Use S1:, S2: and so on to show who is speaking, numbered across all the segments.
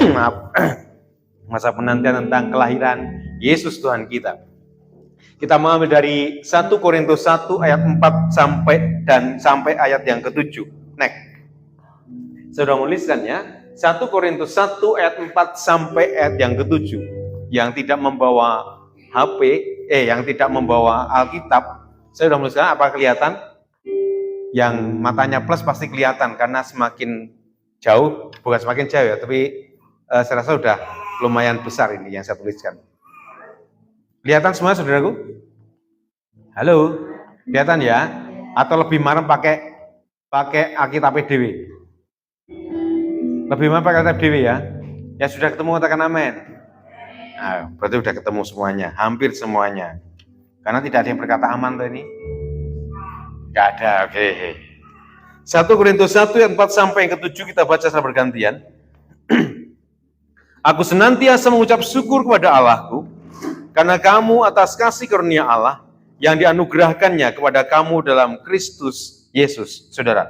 S1: Maaf. Masa penantian tentang kelahiran Yesus Tuhan kita. Kita mengambil dari 1 Korintus 1 ayat 4 sampai ayat yang ke-7. Next. Saya sudah menuliskannya. 1 Korintus 1 ayat 4 sampai ayat yang ke-7. Yang tidak membawa HP, yang tidak membawa Alkitab, saya sudah menuliskan. Apa kelihatan? Yang matanya plus pasti kelihatan karena semakin jauh, bukan semakin jauh ya, tapi saya rasa sudah lumayan besar ini yang saya tuliskan. Kelihatan semua saudaraku? Halo, kelihatan ya? Atau lebih marem pakai Alkitab PDW? Lebih marem pakai Alkitab PDW ya? Ya sudah ketemu, katakan amin. Nah, berarti sudah ketemu semuanya, hampir semuanya. Karena tidak ada yang berkata aman tuh ini. Tidak ada, oke. 1 Korintus 1 ayat 4 sampai yang ke-7 kita baca secara bergantian. Aku senantiasa mengucap syukur kepada Allahku, karena kamu atas kasih karunia Allah yang dianugerahkannya kepada kamu dalam Kristus Yesus. Saudara.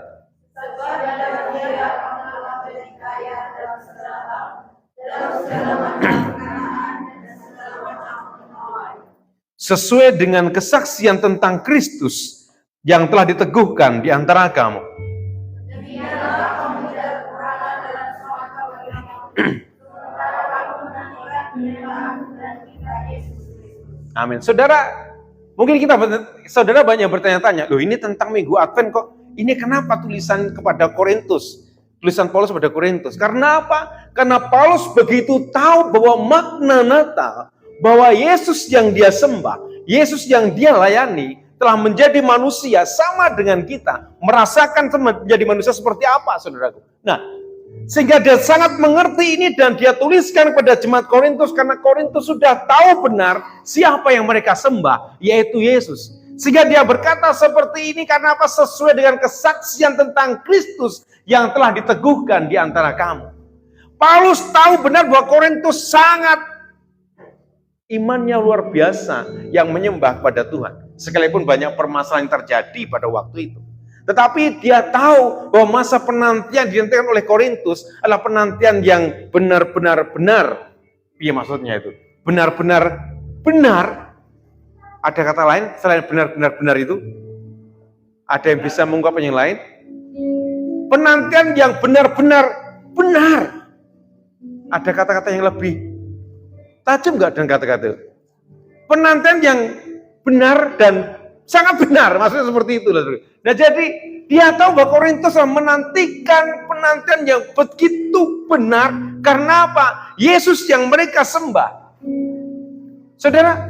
S1: Sesuai dengan kesaksian tentang Kristus yang telah diteguhkan di antara kamu. Amin. Saudara, mungkin saudara banyak bertanya-tanya, loh ini tentang Minggu Advent kok, ini kenapa tulisan kepada Korintus, tulisan Paulus kepada Korintus? Karena apa? Karena Paulus begitu tahu bahwa makna Natal, bahwa Yesus yang dia sembah, Yesus yang dia layani, telah menjadi manusia sama dengan kita, merasakan menjadi manusia seperti apa, saudaraku. Nah, sehingga dia sangat mengerti ini dan dia tuliskan kepada jemaat Korintus karena Korintus sudah tahu benar siapa yang mereka sembah, yaitu Yesus. Sehingga dia berkata seperti ini karena apa? Sesuai dengan kesaksian tentang Kristus yang telah diteguhkan di antara kamu. Paulus tahu benar bahwa Korintus sangat imannya luar biasa yang menyembah pada Tuhan. Sekalipun banyak permasalahan yang terjadi pada waktu itu. Tetapi dia tahu bahwa masa penantian dinantikan oleh Korintus adalah penantian yang benar-benar benar. Iya maksudnya itu. Benar-benar benar. Ada kata lain selain benar-benar benar itu? Ada yang bisa mengungkapkan yang lain? Penantian yang benar-benar benar. Ada kata-kata yang lebih tajam nggak dengan kata-kata itu? Penantian yang benar dan sangat benar, maksudnya seperti itu. Nah jadi dia tahu bahwa Korintus menantikan penantian yang begitu benar. Karena apa? Yesus yang mereka sembah. Saudara,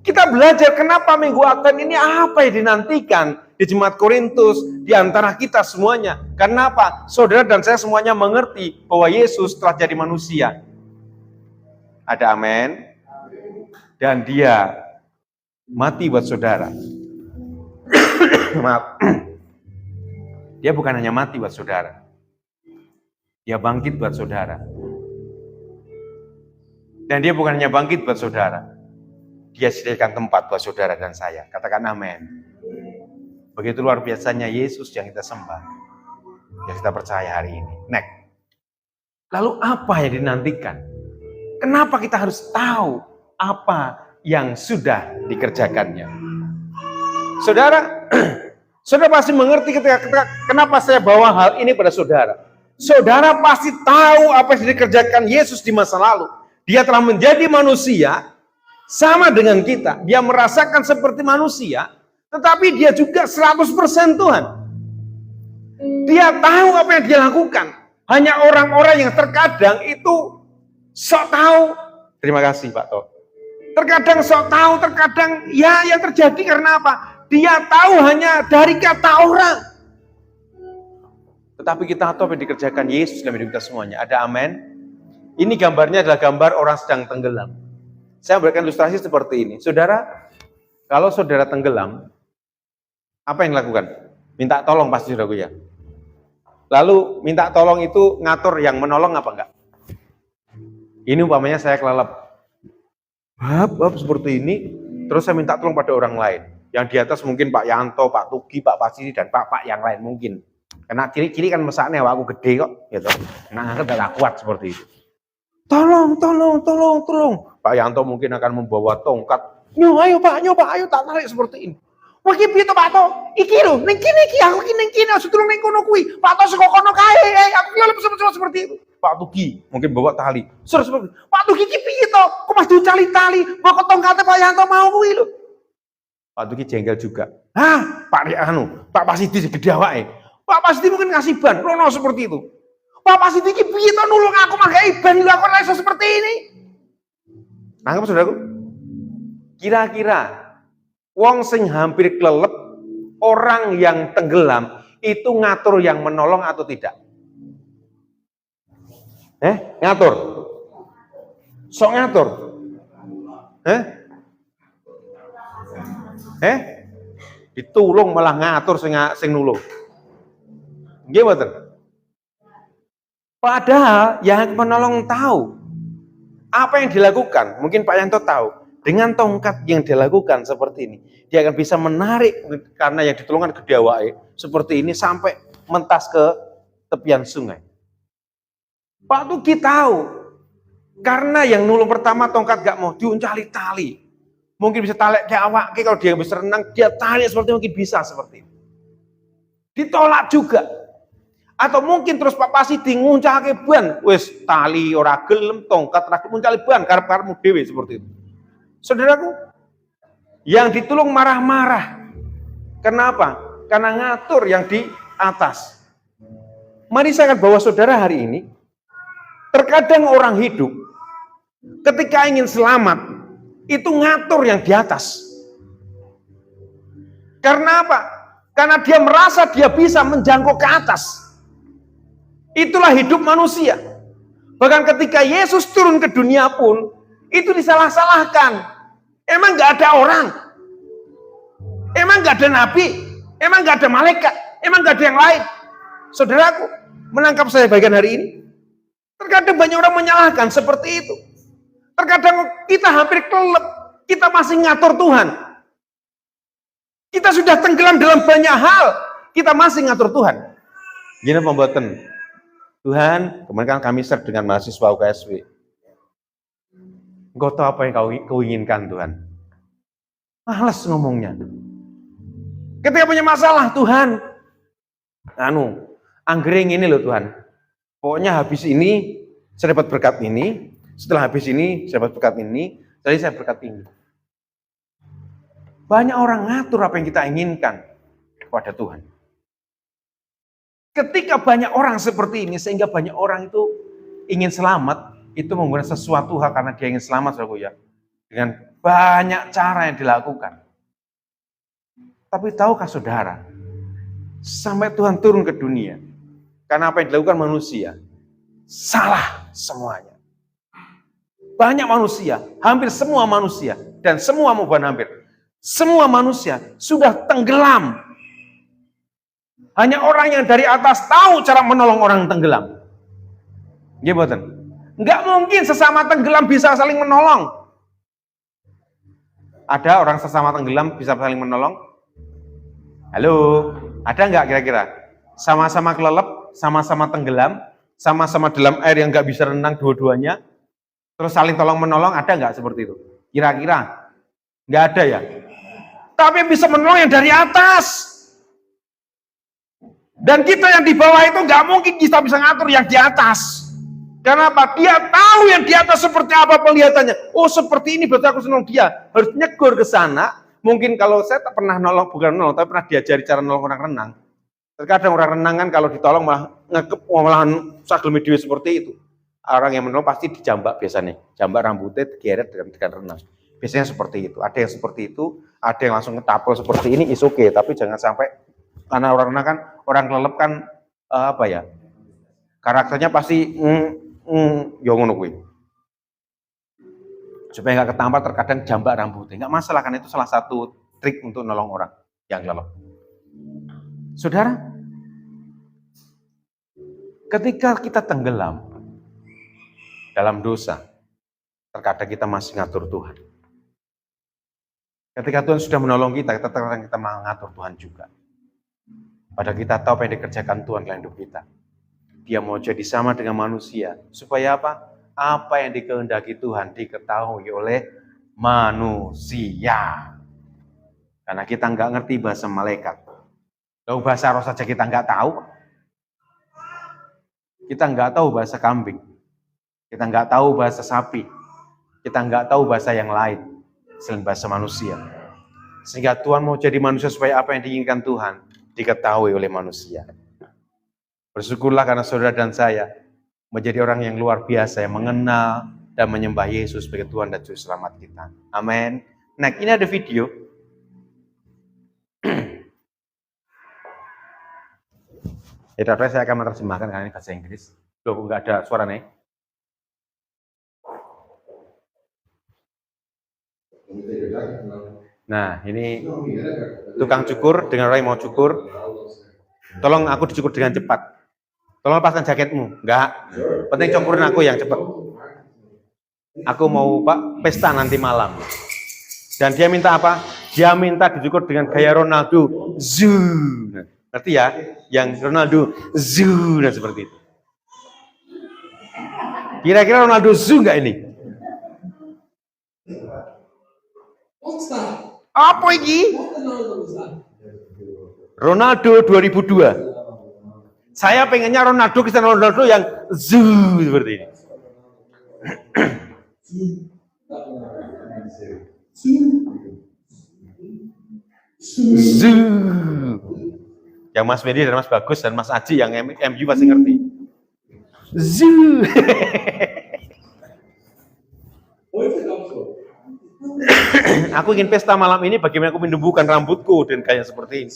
S1: kita belajar kenapa Minggu Advent ini apa yang dinantikan di jemaat Korintus, di antara kita semuanya. Karena apa? Saudara dan saya semuanya mengerti bahwa Yesus telah jadi manusia. Ada amin? Dan dia mati buat saudara. Maaf. Dia bukan hanya mati buat saudara. Dia bangkit buat saudara. Dan dia bukan hanya bangkit buat saudara. Dia sediakan tempat buat saudara dan saya. Katakan amin. Begitu luar biasanya Yesus yang kita sembah. Yang kita percaya hari ini. Next. Lalu apa yang dinantikan? Kenapa kita harus tahu apa yang sudah dikerjakannya? Saudara, saudara pasti mengerti ketika kenapa saya bawa hal ini pada saudara. Saudara pasti tahu apa yang dikerjakan Yesus di masa lalu. Dia telah menjadi manusia sama dengan kita. Dia merasakan seperti manusia, tetapi dia juga 100% Tuhan. Dia tahu apa yang dia lakukan. Hanya orang-orang yang terkadang itu sok tahu. Terima kasih Pak To. Terkadang sok tahu, terkadang ya yang terjadi karena apa? Dia tahu hanya dari kata orang. Tetapi kita tahu apa yang dikerjakan Yesus dalam hidup kita semuanya. Ada amin? Ini gambarnya adalah gambar orang sedang tenggelam. Saya berikan ilustrasi seperti ini. Saudara, kalau saudara tenggelam, apa yang dilakukan? Minta tolong pasti saudaraku ya. Lalu minta tolong itu ngatur yang menolong apa enggak? Ini umpamanya saya kelelep. Bab seperti ini, terus saya minta tolong pada orang lain. Yang di atas mungkin Pak Yanto, Pak Tugi, Pak Pasiri, dan Pak yang lain mungkin. Karena ciri-ciri kan mesaknya, aku gede kok, gitu. Nah, aku tidak kuat seperti itu. Tolong. Pak Yanto mungkin akan membawa tongkat. Ayo Pak, ayo tak tarik seperti ini. Wah, iki piye to Pak To? Iki lho, ning kene iki aku ning kene, sedurung ning kono kuwi. Pak To saka kono kae, aku ki seperti itu. Pak Tugi mungkin bawa tali. Seperti Pak Tugi iki piye to? Kok mas dicali-tali, bawa tongkate Pak Yanto mau kuwi lho. Pak Tugi jengkel juga. Pak Pasidi segede awake. Pak Pasidi mungkin ngasih ban, rono seperti itu. Pak Pasidi iki piye to nulung aku makai ban lho aku iso seperti ini. Nangkep saudaraku? Kira-kira wong sing hampir kelelep, orang yang tenggelam, itu ngatur yang menolong atau tidak? Ngatur? Sok ngatur? Ditulung malah ngatur sing nulung. Nggih mboten? Padahal yang menolong tahu apa yang dilakukan. Mungkin Pak Yanto tahu. Dengan tongkat yang dilakukan seperti ini, dia akan bisa menarik karena yang ditolongkan gede awake seperti ini sampai mentas ke tepian sungai. Pak Tugi tahu karena yang nulung pertama tongkat gak mau diuncali tali. Mungkin bisa tarik ke awak, kalau dia bisa renang, dia tarik seperti mungkin bisa seperti itu. Ditolak juga. Atau mungkin terus Pak Pasidi nguncalke ban, wis tali ora gelem, tongkat ora gelem nguncali ban karep-karepmu dhewe seperti itu. Saudaraku, yang ditolong marah-marah. Kenapa? Karena ngatur yang di atas. Mari saya akan bawa saudara hari ini. Terkadang orang hidup, ketika ingin selamat, itu ngatur yang di atas. Karena apa? Karena dia merasa dia bisa menjangkau ke atas. Itulah hidup manusia. Bahkan ketika Yesus turun ke dunia pun, itu disalah-salahkan. Emang gak ada orang? Emang gak ada nabi? Emang gak ada malaikat? Emang gak ada yang lain? Saudaraku, menangkap saya bagian hari ini. Terkadang banyak orang menyalahkan seperti itu. Terkadang kita hampir kelelep, kita masih ngatur Tuhan. Kita sudah tenggelam dalam banyak hal, kita masih ngatur Tuhan. Gini pembuatan. Tuhan, kemarin kan kami share dengan mahasiswa UKSW. Engkau tahu apa yang kau inginkan Tuhan. Males ngomongnya. Ketika punya masalah, Tuhan, anggreng ini loh Tuhan. Pokoknya habis ini, saya dapat berkat ini. Setelah habis ini, saya dapat berkat ini. Jadi saya berkat ini. Banyak orang ngatur apa yang kita inginkan kepada Tuhan. Ketika banyak orang seperti ini, sehingga banyak orang itu ingin selamat, itu menggunakan sesuatu hal karena dia ingin selamat, saudaraku ya. Dengan banyak cara yang dilakukan. Tapi tahukah saudara, sampai Tuhan turun ke dunia, karena apa yang dilakukan manusia, salah semuanya. Banyak manusia, hampir semua manusia, dan semua bukan hampir, semua manusia sudah tenggelam. Hanya orang yang dari atas tahu cara menolong orang tenggelam. Gimana? Enggak mungkin sesama tenggelam bisa saling menolong. Ada orang sesama tenggelam bisa saling menolong? Halo, ada enggak kira-kira? Sama-sama kelelep, sama-sama tenggelam, sama-sama dalam air yang enggak bisa renang dua-duanya, terus saling tolong-menolong, ada enggak seperti itu? Kira-kira? Enggak ada ya? Tapi bisa menolong yang dari atas. Dan kita yang di bawah itu enggak mungkin kita bisa ngatur yang di atas. Kenapa? Dia tahu yang di atas seperti apa penglihatannya. Oh seperti ini berarti aku senang dia. Harus nyegur ke sana. Mungkin kalau saya tak pernah nolong, bukan nolong, tapi pernah diajari cara nolong orang renang. Terkadang orang renang kan kalau ditolong malah ngekep, malahan sagelme dhewe seperti itu. Orang yang menolong pasti dijambak biasanya. Jambak rambutnya digeret dengan renang. Biasanya seperti itu. Ada yang seperti itu, ada yang langsung ngetapel seperti ini, is okay. Tapi jangan sampai, karena orang renang kan, orang kelelep kan, karakternya pasti yo ngono kuwi. Supaya nggak ketampar terkadang jambak rambutnya. Nggak masalah, kan itu salah satu trik untuk nolong orang yang kelelep. Saudara, ketika kita tenggelam dalam dosa, terkadang kita masih ngatur Tuhan. Ketika Tuhan sudah menolong kita, terkadang kita mengatur Tuhan juga. Padahal kita tahu apa yang dikerjakan Tuhan dalam hidup kita. Dia mau jadi sama dengan manusia. Supaya apa? Apa yang dikehendaki Tuhan diketahui oleh manusia. Karena kita nggak ngerti bahasa malaikat. Kalau bahasa roh saja kita nggak tahu. Kita nggak tahu bahasa kambing. Kita nggak tahu bahasa sapi. Kita nggak tahu bahasa yang lain selain bahasa manusia. Sehingga Tuhan mau jadi manusia supaya apa yang diinginkan Tuhan diketahui oleh manusia. Bersyukurlah karena saudara dan saya menjadi orang yang luar biasa yang mengenal dan menyembah Yesus sebagai Tuhan dan Juru Selamat kita. Amin. Nah, ini ada video. Ya, saya akan menerjemahkan karena ini bahasa Inggris. Loh, nggak ada suaranya. Nah, ini tukang cukur dengan orang yang mau cukur. Tolong aku dicukur dengan cepat. Tolong lepaskan jaketmu. Enggak. Penting cukurin aku yang cepat. Aku mau Pak pesta nanti malam. Dan dia minta apa? Dia minta dicukur dengan gaya Ronaldo. Zuu. Ngerti ya? Yang Ronaldo zuu dan seperti itu. Kira-kira Ronaldo zuu enggak ini? Apa ini? Ronaldo 2002. Saya pengennya Ronaldo, Cristiano Ronaldo yang zuu seperti ini. Zuu. Yang Mas Medi dan Mas Bagus dan Mas Aji yang MU pasti ngerti. Zuu. Aku ingin pesta malam ini bagaimana aku menumbuhkan rambutku dan kayak seperti ini.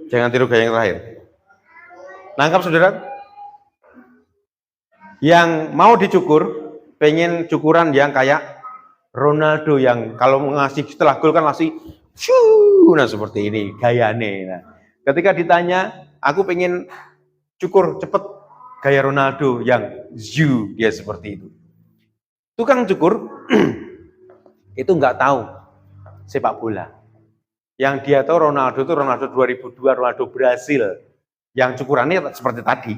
S1: Jangan tiru gaya yang terakhir. Nangkap saudara? Yang mau dicukur, pengen cukuran yang kayak Ronaldo yang kalau ngasih setelah gol kan ngasih, nah seperti ini gayane. Nah, ketika ditanya, aku pengen cukur cepet gaya Ronaldo yang zuu, dia seperti itu. Tukang cukur itu nggak tahu sepak bola. Yang dia tahu Ronaldo itu Ronaldo 2002, Ronaldo Brasil. Yang cukurannya seperti tadi.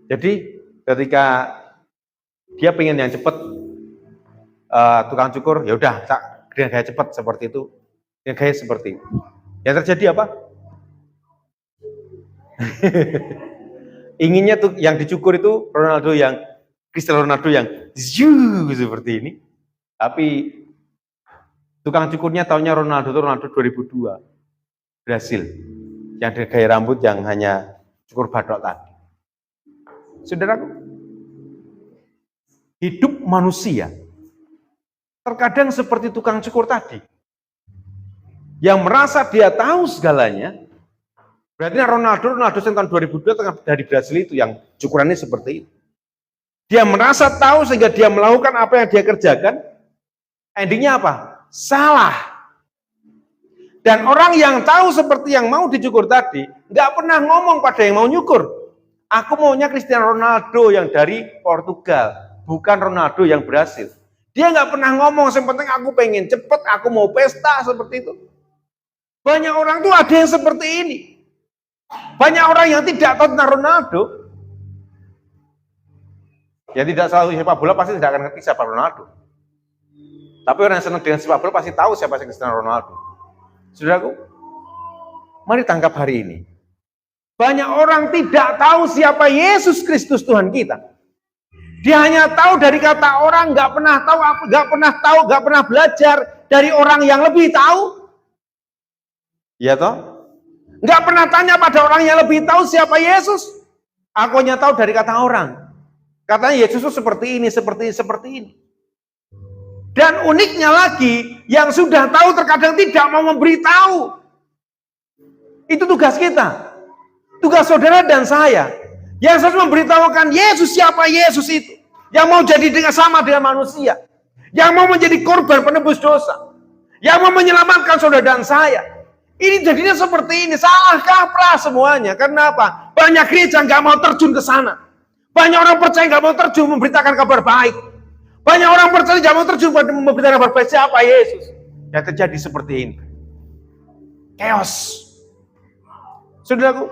S1: Jadi ketika dia pengen yang cepat, tukang cukur, ya udah dengan gaya cepat seperti itu, dengan gaya seperti itu. Yang terjadi apa? Inginnya tuh yang dicukur itu Ronaldo yang Cristiano Ronaldo yang zuu seperti ini. Tapi tukang cukurnya taunya Ronaldo itu Ronaldo 2002 Brasil yang dengan gaya rambut yang hanya cukur batok tadi. Saudaraku, hidup manusia terkadang seperti tukang cukur tadi yang merasa dia tahu segalanya. Berarti Ronaldo tahun 2002 dari Brasil itu yang cukurannya seperti itu. Dia merasa tahu sehingga dia melakukan apa yang dia kerjakan. Endingnya apa? Salah. Dan orang yang tahu seperti yang mau dicukur tadi, nggak pernah ngomong pada yang mau nyukur. Aku maunya Cristiano Ronaldo yang dari Portugal, bukan Ronaldo yang Brasil. Dia nggak pernah ngomong, yang penting aku pengen cepet, aku mau pesta seperti itu. Banyak orang tuh ada yang seperti ini. Banyak orang yang tidak tahu tentang Ronaldo. Yang tidak selalu sepak bola pasti tidak akan ngerti siapa Ronaldo. Tapi orang yang senang dengan sepak bola pasti tahu siapa Cristiano Ronaldo. Saudaraku, mari tangkap hari ini. Banyak orang tidak tahu siapa Yesus Kristus Tuhan kita. Dia hanya tahu dari kata orang, nggak pernah belajar dari orang yang lebih tahu. Iya toh? Nggak pernah tanya pada orang yang lebih tahu siapa Yesus. Aku hanya tahu dari kata orang. Katanya Yesus itu seperti ini. Dan uniknya lagi, yang sudah tahu terkadang tidak mau memberitahu. Itu tugas kita. Tugas saudara dan saya. Yang harus memberitahukan Yesus siapa Yesus itu. Yang mau jadi sama dengan manusia. Yang mau menjadi korban penebus dosa. Yang mau menyelamatkan saudara dan saya. Ini jadinya seperti ini. Salah kaprah semuanya. Karena apa? Banyak gereja nggak mau terjun ke sana. Banyak orang percaya nggak mau terjun memberitakan kabar baik. Banyak orang percaya nggak mau terjun memberitakan kabar baik. Siapa? Yesus. Yang terjadi seperti ini. Chaos. Saudaraku,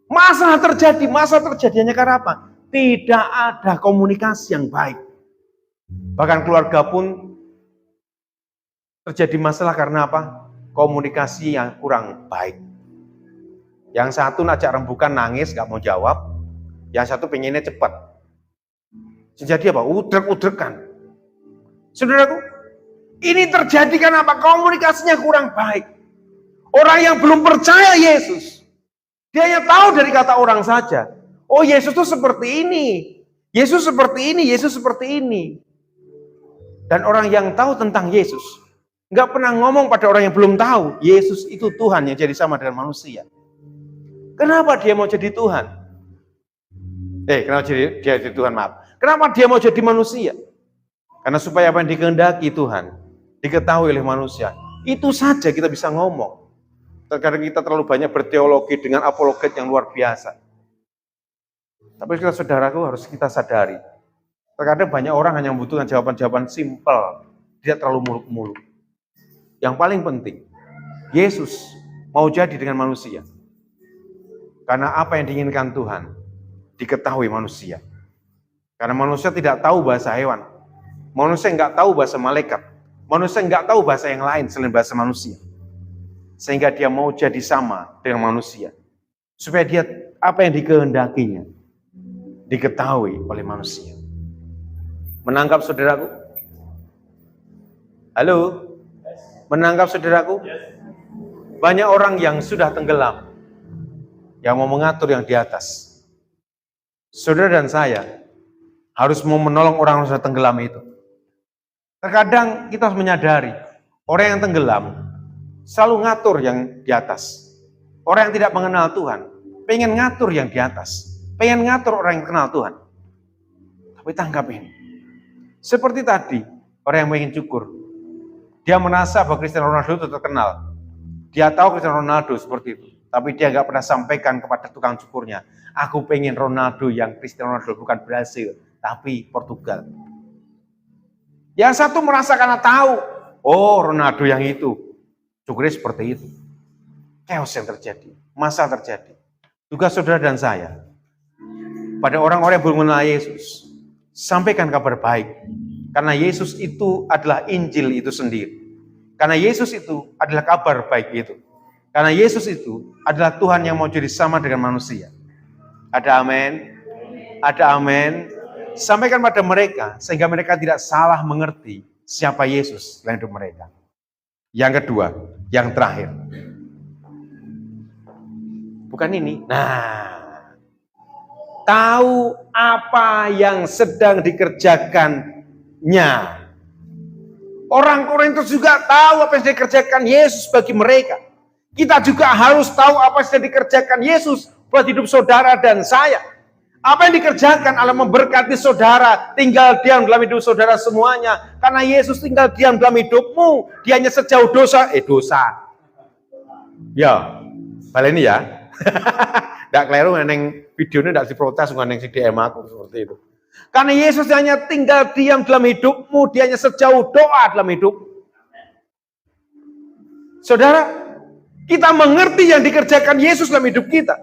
S1: masalah terjadinya karena apa? Tidak ada komunikasi yang baik. Bahkan keluarga pun terjadi masalah karena apa? Komunikasi yang kurang baik. Yang satu ngajak rembukan nangis, gak mau jawab. Yang satu pengennya cepat. Jadi apa? Udrek-udrekan. Saudaraku, ini terjadi karena apa? Komunikasinya kurang baik. Orang yang belum percaya Yesus, dia hanya tahu dari kata orang saja. Oh, Yesus itu seperti ini. Yesus seperti ini, Yesus seperti ini. Dan orang yang tahu tentang Yesus, nggak pernah ngomong pada orang yang belum tahu, Yesus itu Tuhan yang jadi sama dengan manusia. Kenapa dia mau jadi Tuhan? Kenapa dia jadi Tuhan, maaf. Kenapa dia mau jadi manusia? Karena supaya apa yang dikehendaki Tuhan, diketahui oleh manusia. Itu saja kita bisa ngomong. Terkadang kita terlalu banyak berteologi dengan apologet yang luar biasa. Tapi saudaraku harus kita sadari. Terkadang banyak orang hanya membutuhkan jawaban-jawaban simpel, tidak terlalu muluk-muluk. Yang paling penting, Yesus mau jadi dengan manusia. Karena apa yang diinginkan Tuhan, diketahui manusia. Karena manusia tidak tahu bahasa hewan. Manusia nggak tahu bahasa malaikat. Manusia nggak tahu bahasa yang lain selain bahasa manusia. Sehingga dia mau jadi sama dengan manusia. Supaya dia apa yang dikehendakinya diketahui oleh manusia. Menangkap saudaraku? Halo? Menangkap saudaraku? Banyak orang yang sudah tenggelam, yang mau mengatur yang di atas. Saudara dan saya harus mau menolong orang yang sudah tenggelam itu. Terkadang kita harus menyadari, orang yang tenggelam selalu ngatur yang di atas. Orang yang tidak mengenal Tuhan, pengen ngatur yang di atas. Pengen ngatur orang yang kenal Tuhan. Tapi tangkap ini. Seperti tadi, orang yang ingin cukur. Dia merasa bahwa Cristiano Ronaldo itu terkenal. Dia tahu Cristiano Ronaldo seperti itu. Tapi dia nggak pernah sampaikan kepada tukang cukurnya. Aku pengen Ronaldo yang Cristiano Ronaldo, bukan Brasil, tapi Portugal. Yang satu merasa karena tahu. Oh, Ronaldo yang itu. Cukurnya seperti itu. Chaos yang terjadi. Masalah terjadi. Juga saudara dan saya. Pada orang-orang yang belum mengenal Yesus, sampaikan kabar baik. Karena Yesus itu adalah Injil itu sendiri. Karena Yesus itu adalah kabar baik itu. Karena Yesus itu adalah Tuhan yang mau jadi sama dengan manusia. Ada amin? Ada amin? Sampaikan pada mereka, sehingga mereka tidak salah mengerti siapa Yesus dalam hidup mereka. Yang kedua, yang terakhir. Bukan ini. Tahu apa yang sedang dikerjakannya. Orang Korintus juga tahu apa yang sedang dikerjakan Yesus bagi mereka. Kita juga harus tahu apa yang sedang dikerjakan Yesus buat hidup saudara dan saya. Apa yang dikerjakan Allah memberkati saudara, tinggal diam dalam hidup saudara semuanya. Karena Yesus tinggal diam dalam hidupmu, dia hanya sejauh dosa. Ya, balik ini ya. Nggak keliru neng videonya nggak diprotes neng si DM aku seperti itu. Karena Yesus hanya tinggal diam dalam hidupmu, dia hanya sejauh doa dalam hidup. Saudara, kita mengerti yang dikerjakan Yesus dalam hidup kita.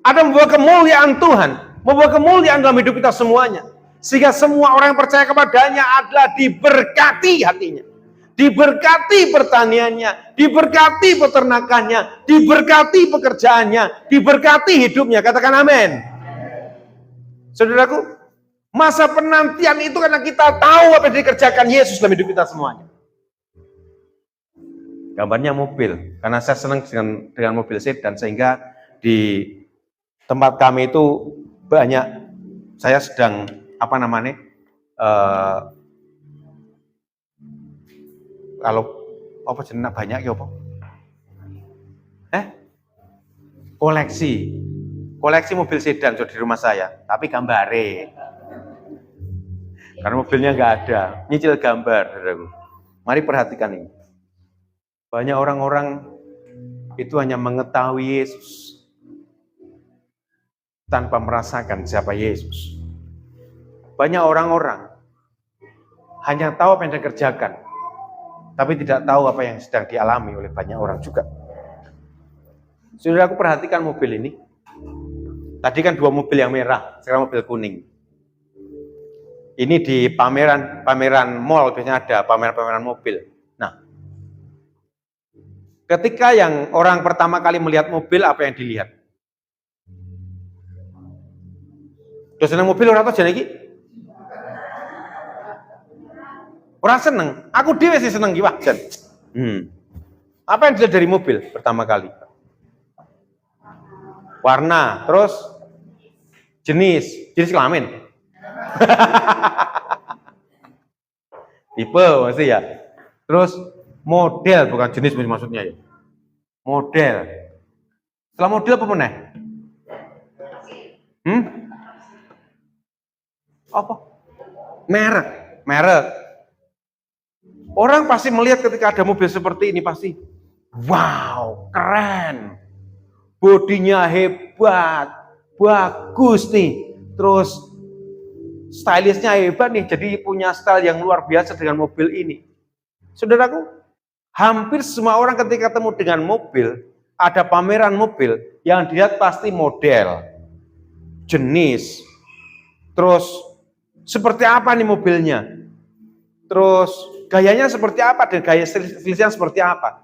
S1: Ada membawa kemuliaan Tuhan, membawa kemuliaan dalam hidup kita semuanya. Sehingga semua orang yang percaya kepadanya adalah diberkati hatinya. Diberkati pertaniannya, diberkati peternakannya, diberkati pekerjaannya, diberkati hidupnya. Katakan amin. Saudaraku, masa penantian itu karena kita tahu apa yang dikerjakan Yesus dalam hidup kita semuanya. Gambarnya mobil, karena saya senang dengan mobil sedan, sehingga di tempat kami itu banyak, saya sedang kalau apa jenak banyak ya apa? Koleksi mobil sedan di rumah saya, tapi gambare. Karena mobilnya nggak ada, nyicil gambar. Mari perhatikan ini. Banyak orang-orang itu hanya mengetahui Yesus. tanpa merasakan siapa Yesus. Banyak orang-orang hanya tahu apa yang dikerjakan, tapi tidak tahu apa yang sedang dialami oleh banyak orang juga. Saudara, aku perhatikan mobil ini. Tadi kan 2 mobil yang merah, sekarang mobil kuning. Ini di pameran mall biasanya ada pameran mobil. Nah, ketika yang orang pertama kali melihat mobil, apa yang dilihat? Terus seneng mobil orang tuh jadi orang seneng. Aku dhewe sih seneng iki wajan. Apa yang dilihat dari mobil pertama kali? Warna, terus jenis kelamin. Tipe masih ya. Terus model, bukan jenis maksudnya ya. Model. Setelah model apa meneh? Apa? Merek. Orang pasti melihat ketika ada mobil seperti ini pasti, wow, keren. Bodinya hebat, bagus nih. Terus stylishnya hebat nih, jadi punya style yang luar biasa dengan mobil ini. Saudaraku, hampir semua orang ketika ketemu dengan mobil, ada pameran mobil, yang dilihat pasti model, jenis, terus seperti apa nih mobilnya, terus gayanya seperti apa dan gaya stylishnya seperti apa.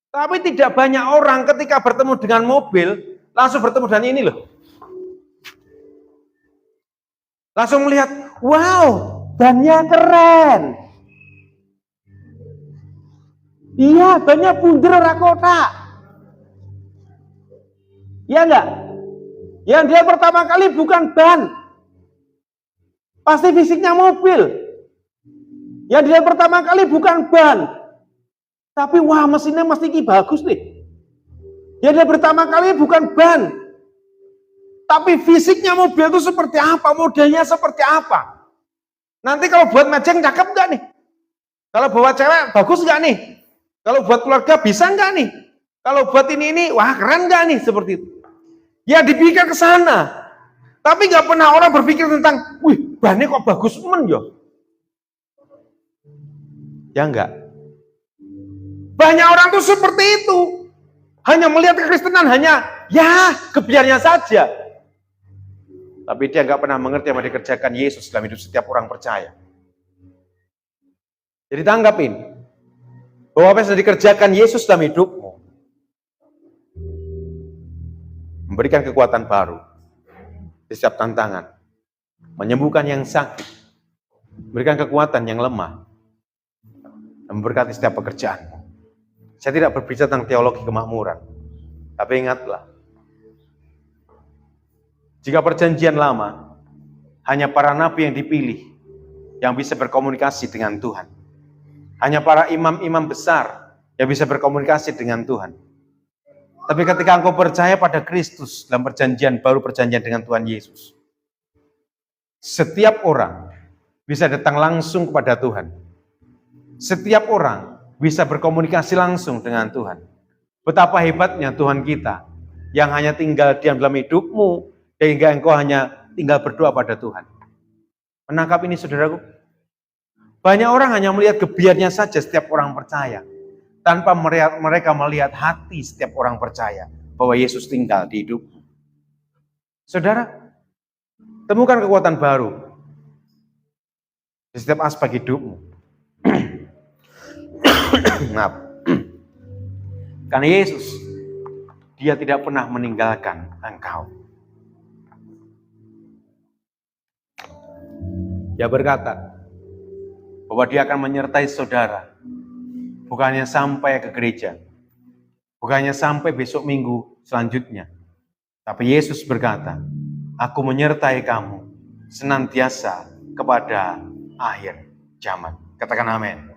S1: Tapi tidak banyak orang ketika bertemu dengan mobil, langsung bertemu dengan ini loh. Langsung melihat, wow, bannya keren. Iya, bannya bunder ora kotak. Iya enggak? Yang dia pertama kali bukan ban. Pasti fisiknya mobil. Yang dia pertama kali bukan ban. Tapi wah, mesinnya mesti bagus nih. Yang dia pertama kali bukan ban. Tapi fisiknya mobil itu seperti apa, modelnya seperti apa. Nanti kalau buat mejeng cakep nggak nih? Kalau bawa cewek bagus nggak nih? Kalau buat keluarga bisa nggak nih? Kalau buat ini, wah keren nggak nih? Seperti itu. Ya dipikir ke sana. Tapi nggak pernah orang berpikir tentang, wih bannya kok bagus men yo. Ya enggak. Banyak orang tuh seperti itu. Hanya melihat kekristenan, hanya ya kebiarnya saja. Tapi dia nggak pernah mengerti apa yang dikerjakan Yesus dalam hidup setiap orang percaya. Jadi tanggapin bahwa apa yang sudah dikerjakan Yesus dalam hidupmu memberikan kekuatan baru di setiap tantangan, menyembuhkan yang sakit, memberikan kekuatan yang lemah, dan memberkati setiap pekerjaanmu. Saya tidak berbicara tentang teologi kemakmuran, tapi ingatlah, jika perjanjian lama hanya para nabi yang dipilih yang bisa berkomunikasi dengan Tuhan, hanya para imam-imam besar yang bisa berkomunikasi dengan Tuhan. Tapi ketika engkau percaya pada Kristus dalam perjanjian baru, perjanjian dengan Tuhan Yesus, setiap orang bisa datang langsung kepada Tuhan. Setiap orang bisa berkomunikasi langsung dengan Tuhan. Betapa hebatnya Tuhan kita yang hanya tinggal diam dalam hidupmu, sehingga engkau hanya tinggal berdoa pada Tuhan. Menangkap ini saudaraku? Banyak orang hanya melihat gebiarnya saja setiap orang percaya, tanpa mereka melihat hati setiap orang percaya bahwa Yesus tinggal di hidupmu. Saudara, temukan kekuatan baru di setiap aspek hidupmu. Maaf. Karena Yesus, Dia tidak pernah meninggalkan engkau. Dia berkata bahwa Dia akan menyertai saudara, bukannya sampai ke gereja, bukannya sampai besok minggu selanjutnya. Tapi Yesus berkata, aku menyertai kamu senantiasa kepada akhir zaman. Katakan amin.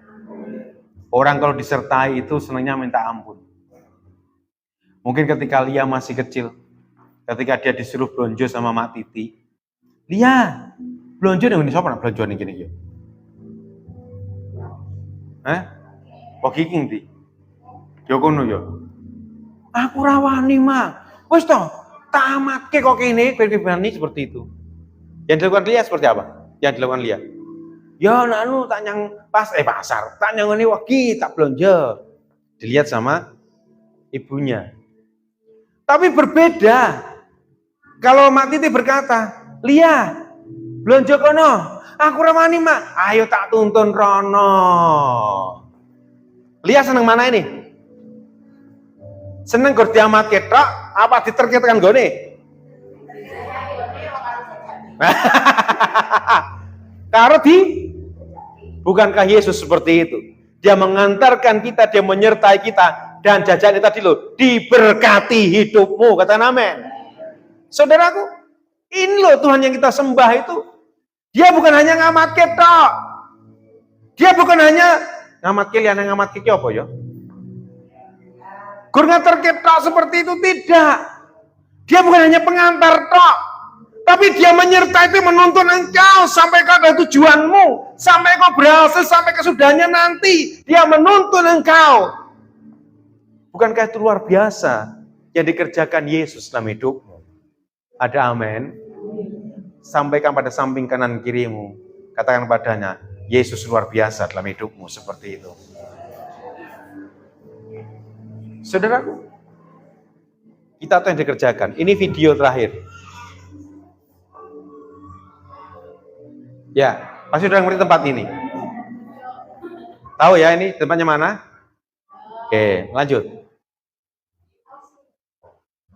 S1: Orang kalau disertai itu senangnya minta ampun. Mungkin ketika Lia masih kecil, ketika dia disuruh blonjo sama Mak Titi, Lia, blonjo ning sapa nak blonjo ning kene iki? Kok iki ndi? Yo kono yo. Aku rawani, Mak. Wis to, tamat kok ini berani seperti itu. Yang dilakukan Lia seperti apa? Yang dilakukan Lia? Ya nanu tanyang pasar, tanyang ini wagi tak belanja. Dilihat sama ibunya. Tapi berbeda. Kalau Mak Titi berkata, Lia, belanja kono, aku ramani Mak, ayo tak tuntun rono. Lia seneng mana ini? Seneng gur diamat ketok, apa diterketkan gone? Karo bukankah Yesus seperti itu? Dia mengantarkan kita, dia menyertai kita, dan jajan tadi loh, diberkati hidupmu, kata amin. Saudaraku, ini loh Tuhan yang kita sembah itu. Dia bukan hanya ngamat ketok. Dia bukan hanya ngamat kalian yang ngamat kiki apa ya? Gur ngatur ketok seperti itu, tidak. Dia bukan hanya pengantar tok. Tapi dia menyertai itu, menuntun engkau sampai ke tujuanmu, sampai kau berhasil, sampai kesudahnya nanti. Dia menuntun engkau. Bukankah itu luar biasa yang dikerjakan Yesus dalam hidupmu? Ada amin? Sampaikan pada samping kanan kirimu, katakan padanya, Yesus luar biasa dalam hidupmu, seperti itu. Saudaraku, kita tahu yang dikerjakan. Ini video terakhir. Ya, pasti sudah ngerti tempat ini. Tahu ya ini tempatnya mana? Oke, lanjut.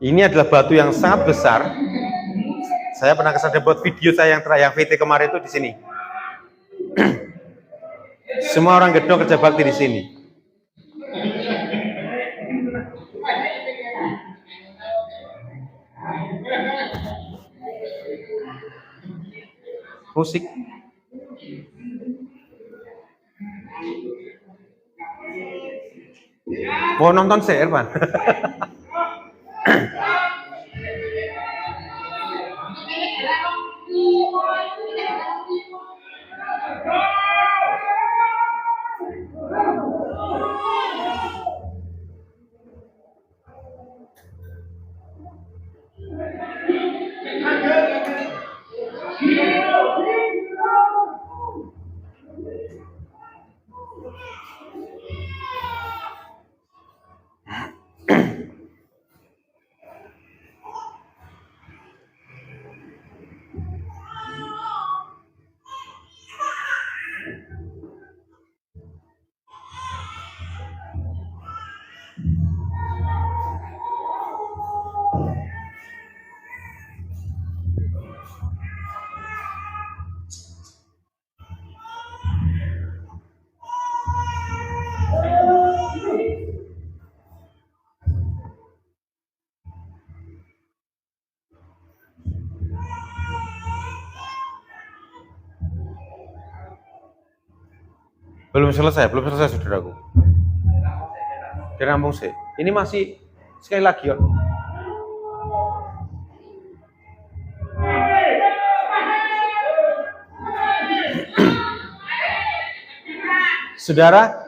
S1: Ini adalah batu yang sangat besar. Saya pernah kesana buat video saya yang terakhir, yang VT kemarin itu di sini. Semua orang Gedong kerja bakti di sini. Musik. Mau nonton share, Pak? Belum selesai saudaraku. Dirampung sih. Ini masih sekali lagi ya. Saudara,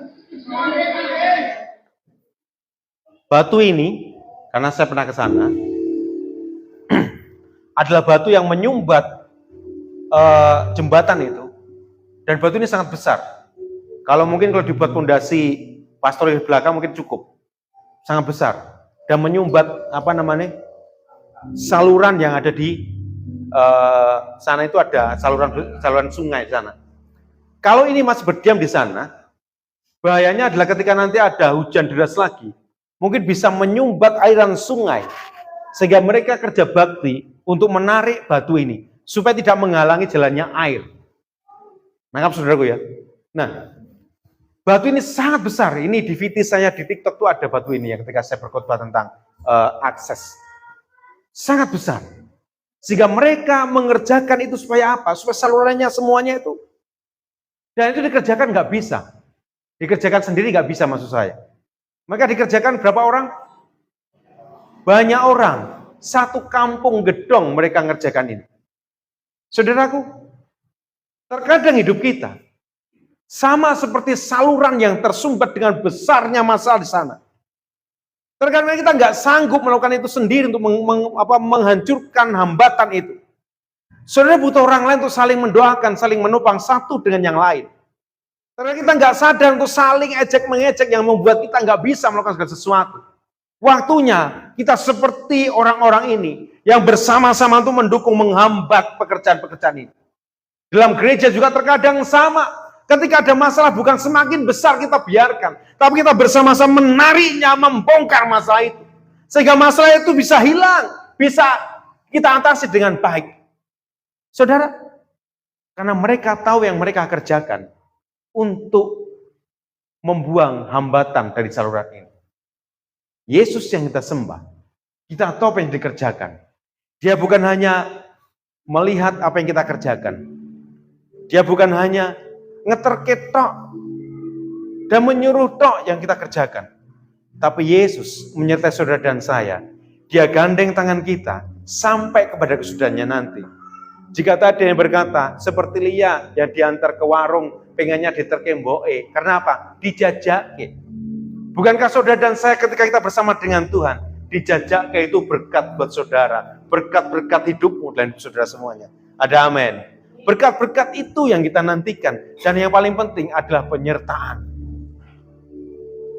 S1: batu ini, karena saya pernah ke sana, adalah batu yang menyumbat jembatan itu. Dan batu ini sangat besar. Kalau dibuat pondasi pastor di belakang mungkin cukup. Sangat besar. Dan menyumbat saluran yang ada di sana itu ada saluran sungai di sana. Kalau ini masih berdiam di sana, bahayanya adalah ketika nanti ada hujan deras lagi, mungkin bisa menyumbat aliran sungai. Sehingga mereka kerja bakti untuk menarik batu ini supaya tidak menghalangi jalannya air. Nangkap saudaraku ya. Nah, batu ini sangat besar. Ini di VT saya di TikTok tuh ada batu ini ya ketika saya berkhotbah tentang akses. Sangat besar. Sehingga mereka mengerjakan itu supaya apa? Supaya salurannya semuanya itu. Dan itu dikerjakan nggak bisa. Dikerjakan sendiri nggak bisa maksud saya. Maka dikerjakan berapa orang? Banyak orang. Satu kampung Gedong mereka ngerjakan ini. Saudaraku, terkadang hidup kita sama seperti saluran yang tersumbat dengan besarnya masalah di sana. Terkadang kita nggak sanggup melakukan itu sendiri untuk menghancurkan hambatan itu. Saudara butuh orang lain untuk saling mendoakan, saling menopang satu dengan yang lain. Karena kita nggak sadar untuk saling ejek-mengejek yang membuat kita nggak bisa melakukan segala sesuatu. Waktunya kita seperti orang-orang ini yang bersama-sama untuk mendukung, menghambat pekerjaan-pekerjaan ini. Dalam gereja juga terkadang sama. Ketika ada masalah bukan semakin besar kita biarkan, tapi kita bersama-sama menariknya, membongkar masalah itu. Sehingga masalah itu bisa hilang, bisa kita atasi dengan baik. Saudara, karena mereka tahu yang mereka kerjakan untuk membuang hambatan dari saluran ini. Yesus yang kita sembah, kita tahu apa yang dikerjakan. Dia bukan hanya melihat apa yang kita kerjakan. Dia bukan hanya ngeterket tok dan menyuruh tok yang kita kerjakan. Tapi Yesus menyertai saudara dan saya. Dia gandeng tangan kita sampai kepada kesudahannya nanti. Jika tadi yang berkata, seperti Lia yang diantar ke warung, pengennya diterke mboke. Karena apa? Dijajake. Bukankah saudara dan saya ketika kita bersama dengan Tuhan, dijajake itu berkat buat saudara. Berkat-berkat hidupmu dan saudara semuanya. Ada amin. Berkat-berkat itu yang kita nantikan. Dan yang paling penting adalah penyertaan.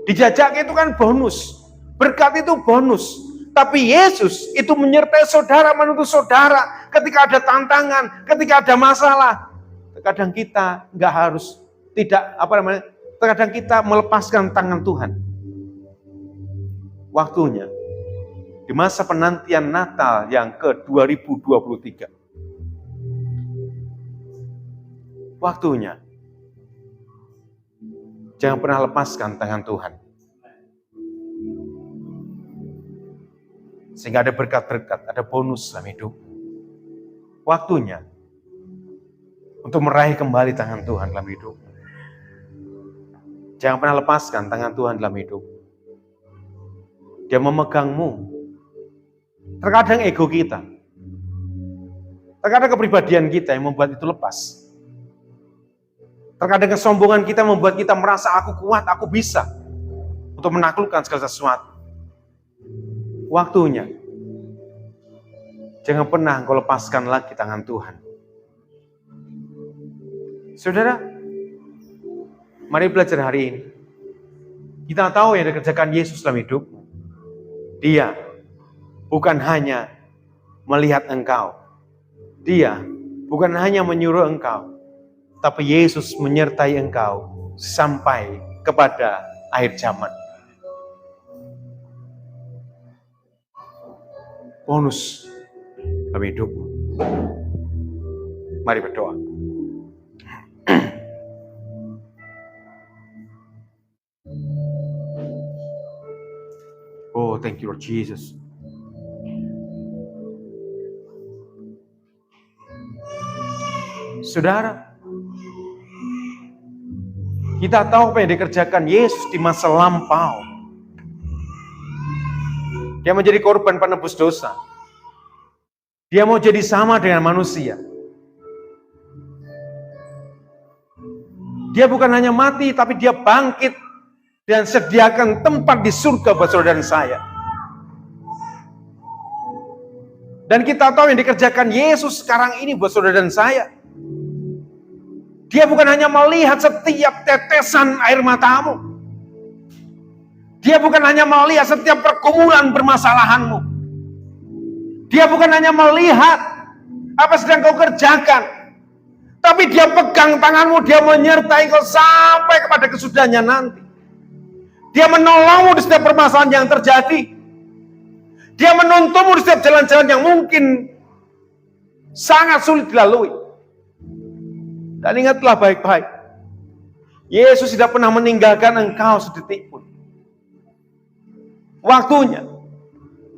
S1: Dijajake itu kan bonus. Berkat itu bonus. Tapi Yesus itu menyertai saudara, menuntut saudara ketika ada tantangan, ketika ada masalah. Terkadang kita nggak harus terkadang kita melepaskan tangan Tuhan. Waktunya di masa penantian Natal yang ke-2023. Waktunya jangan pernah lepaskan tangan Tuhan. Sehingga ada berkat-berkat, ada bonus dalam hidup. Waktunya untuk meraih kembali tangan Tuhan dalam hidup. Jangan pernah lepaskan tangan Tuhan dalam hidup. Dia memegangmu. Terkadang ego kita, terkadang kepribadian kita yang membuat itu lepas. Terkadang kesombongan kita membuat kita merasa aku kuat, aku bisa untuk menaklukkan segala sesuatu. Waktunya, jangan pernah engkau lepaskan lagi tangan Tuhan. Saudara, mari belajar hari ini. Kita tahu yang dikerjakan Yesus dalam hidupmu. Dia bukan hanya melihat engkau. Dia bukan hanya menyuruh engkau. Tapi Yesus menyertai engkau sampai kepada akhir zaman. Bonus dalam hidupmu. Mari berdoa. Oh, thank you Lord Jesus. Saudara, kita tahu apa yang dikerjakan Yesus di masa lampau. Dia menjadi korban penebus dosa. Dia mau jadi sama dengan manusia. Dia bukan hanya mati, tapi dia bangkit dan sediakan tempat di surga buat saudara dan saya. Dan kita tahu yang dikerjakan Yesus sekarang ini buat saudara dan saya. Dia bukan hanya melihat setiap tetesan air matamu. Dia bukan hanya melihat setiap pergumulan permasalahanmu. Dia bukan hanya melihat apa sedang kau kerjakan. Tapi dia pegang tanganmu, dia menyertai kau sampai kepada kesudahannya nanti. Dia menolongmu di setiap permasalahan yang terjadi. Dia menuntunmu di setiap jalan-jalan yang mungkin sangat sulit dilalui. Dan ingatlah baik-baik. Yesus tidak pernah meninggalkan engkau sedetik pun. Waktunya.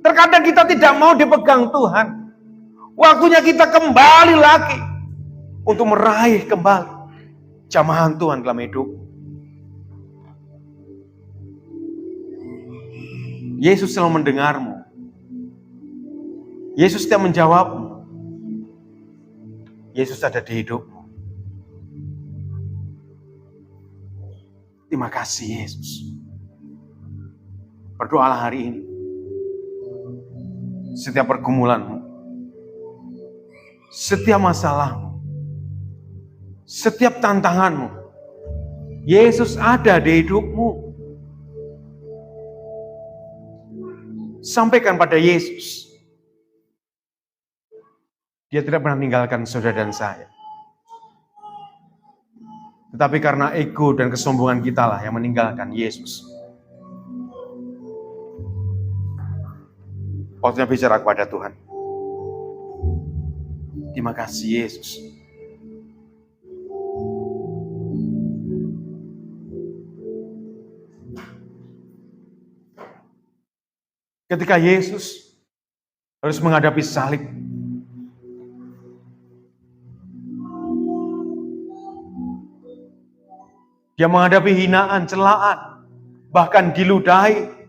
S1: Terkadang kita tidak mau dipegang Tuhan. Waktunya kita kembali lagi. Untuk meraih kembali jamahan Tuhan dalam hidup. Yesus selalu mendengarmu. Yesus tidak menjawabmu. Yesus ada di hidupmu. Terima kasih Yesus. Berdoalah hari ini. Setiap pergumulanmu, setiap masalahmu, setiap tantanganmu, Yesus ada di hidupmu. Sampaikan pada Yesus. Dia tidak pernah meninggalkan saudara dan saya. Tetapi karena ego dan kesombongan kita lah yang meninggalkan Yesus. Waktunya bicara kepada Tuhan. Terima kasih Yesus. Ketika Yesus harus menghadapi salib, dia menghadapi hinaan, celaan, bahkan diludahi.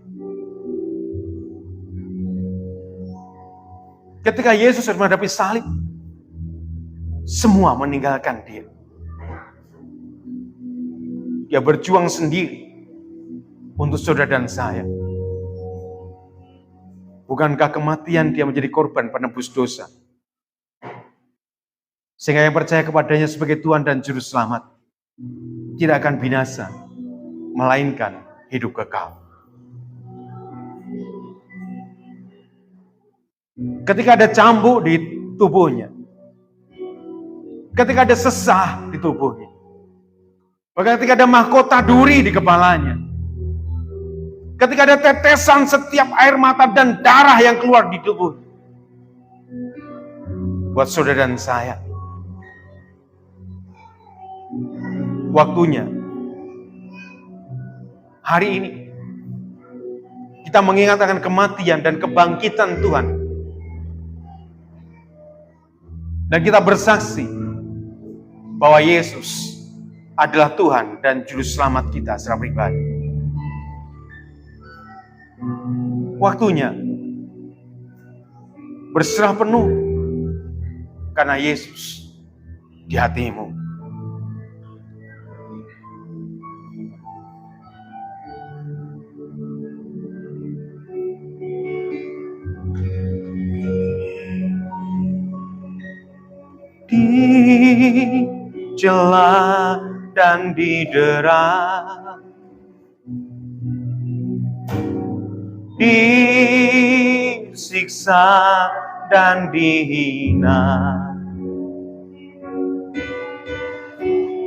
S1: Ketika Yesus harus menghadapi salib, semua meninggalkan dia. Dia berjuang sendiri untuk saudara dan saya. Bukankah kematian dia menjadi korban penebus dosa? Sehingga yang percaya kepadanya sebagai Tuhan dan Juru Selamat tidak akan binasa, melainkan hidup kekal. Ketika ada cambuk di tubuhnya, ketika ada sesah di tubuhnya, bahkan ketika ada mahkota duri di kepalanya, ketika ada tetesan setiap air mata dan darah yang keluar di tubuh. Buat saudara dan saya, waktunya hari ini kita mengingat akan kematian dan kebangkitan Tuhan. Dan kita bersaksi bahwa Yesus adalah Tuhan dan Juru Selamat kita secara pribadi. Waktunya berserah penuh karena Yesus di hatimu. Dicela dan didera, disiksa dan dihina,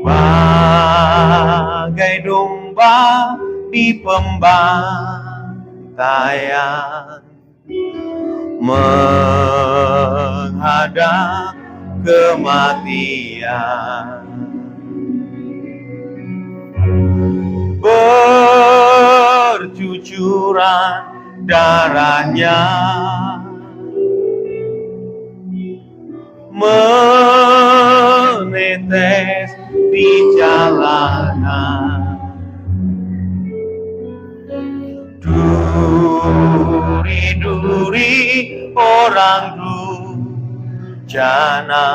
S1: bagai domba di pembantaian, menghadap kematian. Bercucuran darahnya, menetes di jalanan. Duri-duri orang durjana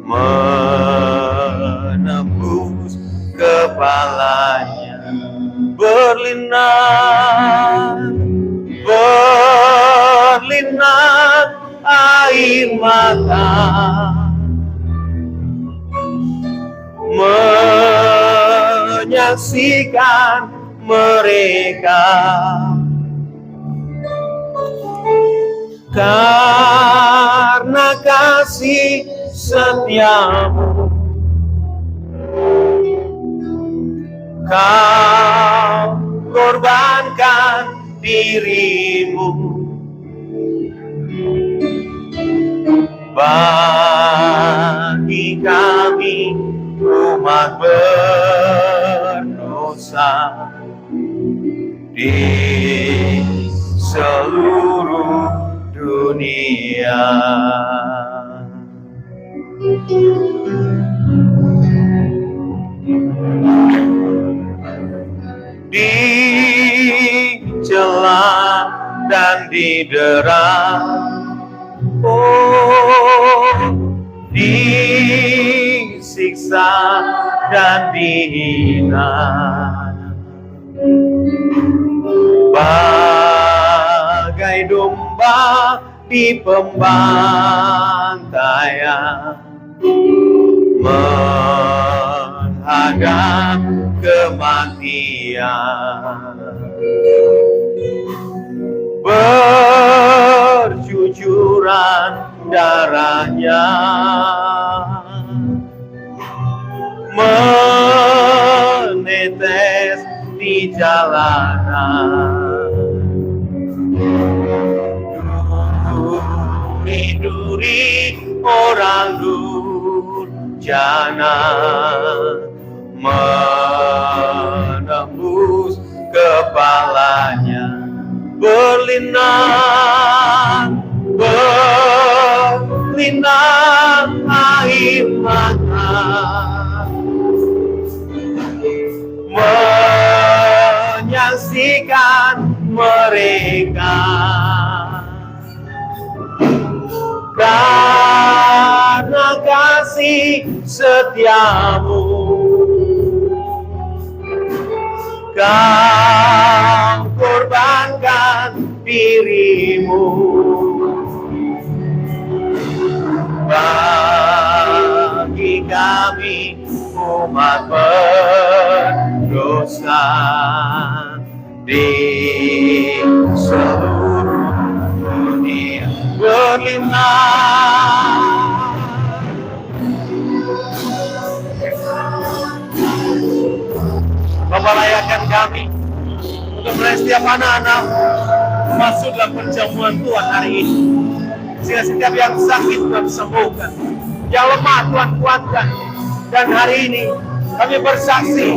S1: menembus kepalanya. Berlinang air mata, menyaksikan mereka karena kasih setiamu. Kau korbankan dirimu bagi kami umat berdosa di seluruh dunia. Dicela dan didera, oh, disiksa dan dihina, bagai domba di pembantaian, menghadap kematian, bercucuran darahnya, menetes di jalanan. Duri orang durjana menembus kepalanya, berlinang air mata, menyaksikan mereka karena kasih setiamu. Kau korbankan dirimu bagi kami umat berdosa di seluruh dunia. Berlinang memerayakan kami untuk melihat setiap anak-anak masuk dalam perjamuan Tuhan hari ini, sehingga setiap yang sakit Tuhan sembuhkan, yang lemah Tuhan kuatkan. Dan hari ini kami bersaksi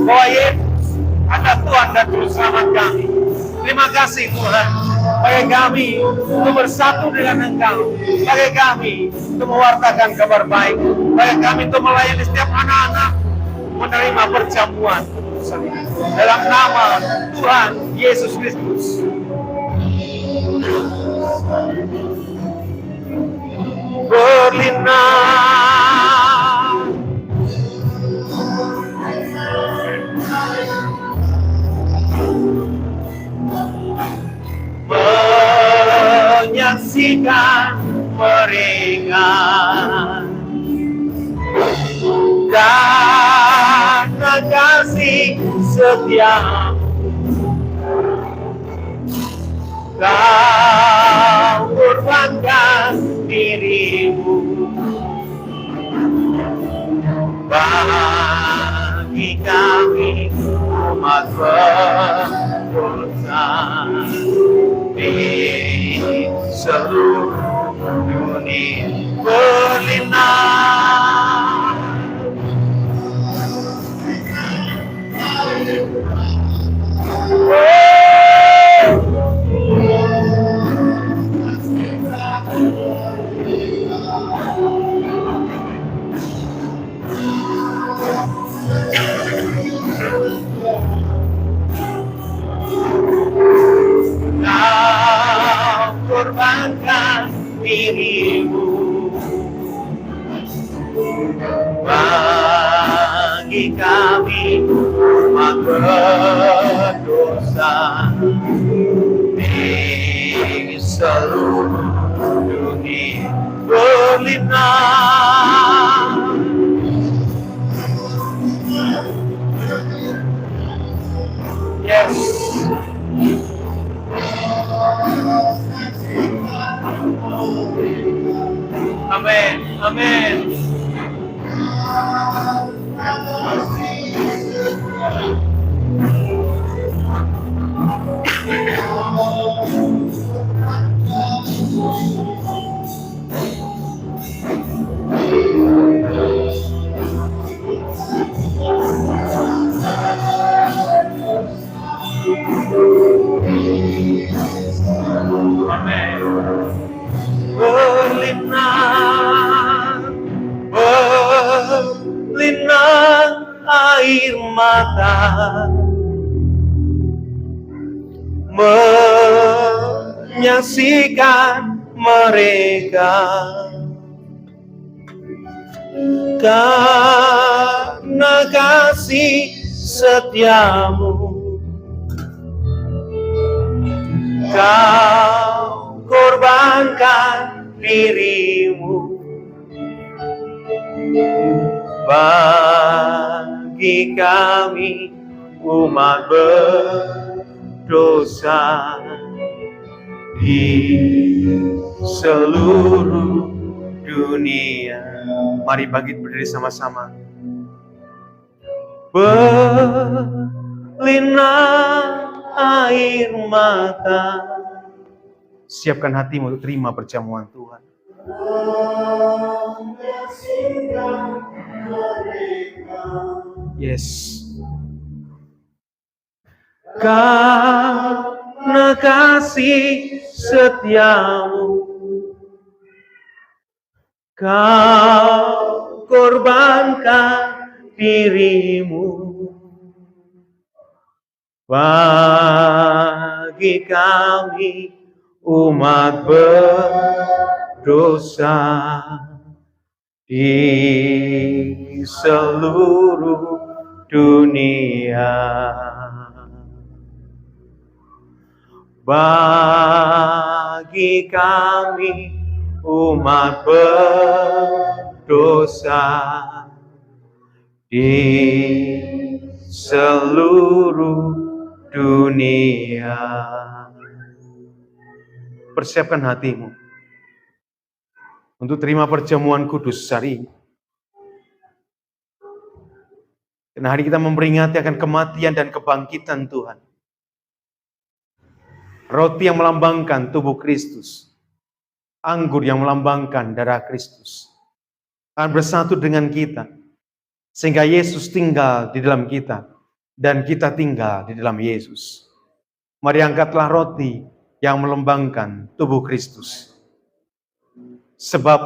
S1: bahwa Yesus adalah Tuhan dan Juru Selamat kami. Terima kasih Tuhan, bagi kami untuk bersatu dengan Engkau, bagi kami untuk mewartakan kabar baik, bagi kami untuk melayani setiap anak-anak menerima perjamuan dalam nama Tuhan Yesus Kristus. Berlinang menyaksikan mereka karena kasih setiamu. Kau korbankan dirimu bagi kami umat berdosa di seluruh dunia. Berlinang kau korbankan dirimu bagi kami umat berdosa di seluruh dunia. Berlinang yes. Amin, amin. Berlinang air mata, menyaksikan mereka karena kasih setiamu. Kau korbankan dirimu bagi kami umat berdosa di seluruh dunia. Mari berdiri sama-sama. Berlinang air mata. Siapkan hatimu untuk terima perjamuan Tuhan. Yes. Karena kasih setiamu, Kau korbankan dirimu bagi kami umat berdosa di seluruh dunia. Bagi kami umat berdosa di seluruh dunia. Persiapkan hatimu untuk terima perjamuan kudus hari ini. Karena hari kita memperingati akan kematian dan kebangkitan Tuhan. Roti yang melambangkan tubuh Kristus, anggur yang melambangkan darah Kristus, akan bersatu dengan kita, sehingga Yesus tinggal di dalam kita, dan kita tinggal di dalam Yesus. Mari angkatlah roti yang melambangkan tubuh Kristus. Sebab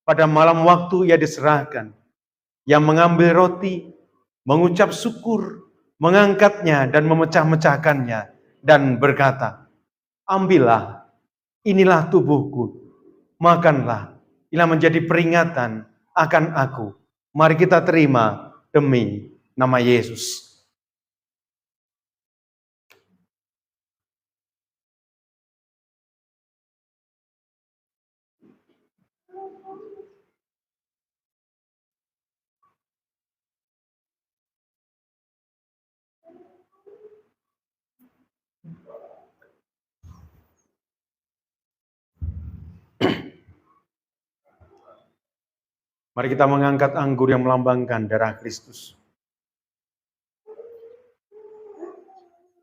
S1: pada malam waktu Ia diserahkan, yang mengambil roti, mengucap syukur, mengangkatnya dan memecah-mecahkannya, dan berkata, ambillah, inilah tubuhku, makanlah, inilah menjadi peringatan akan aku. Mari kita terima demi nama Yesus. Mari kita mengangkat anggur yang melambangkan darah Kristus.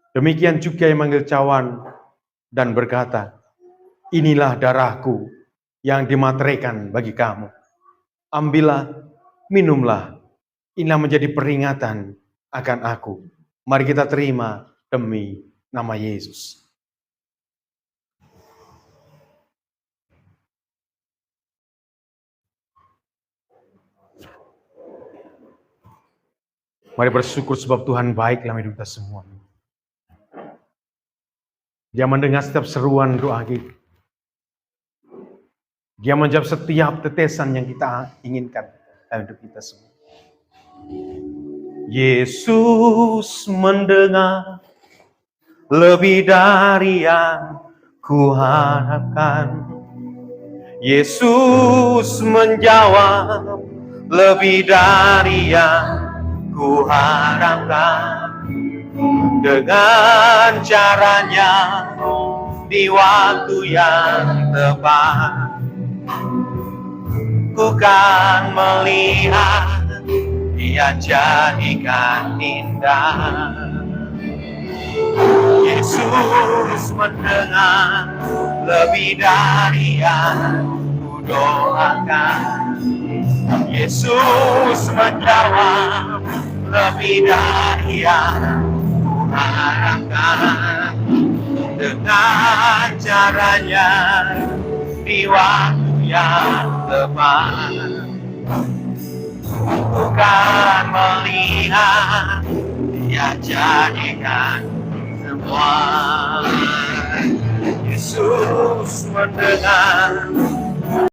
S1: Demikian juga yang manggil cawan dan berkata, inilah darahku yang dimateraikan bagi kamu. Ambillah, minumlah, inilah menjadi peringatan akan aku. Mari kita terima demi nama Yesus. Mari bersyukur sebab Tuhan baik dalam hidup kita semua. Dia mendengar setiap seruan doa kita. Dia menjawab setiap tetesan yang kita inginkan dalam hidup kita semua. Yesus mendengar lebih dari yang kuharapkan. Yesus menjawab lebih dari yang kuharapkan, dengan caranya di waktu yang tepat. Ku kan melihat Dia jadikan indah. Yesus mendengar lebih dari yang ku doakan. Yesus menjawab lebih dari yang kuharapkan, dengan caranya di waktu yang tepat. Bukan melihat Dia jadikan semua. Yesus mendengar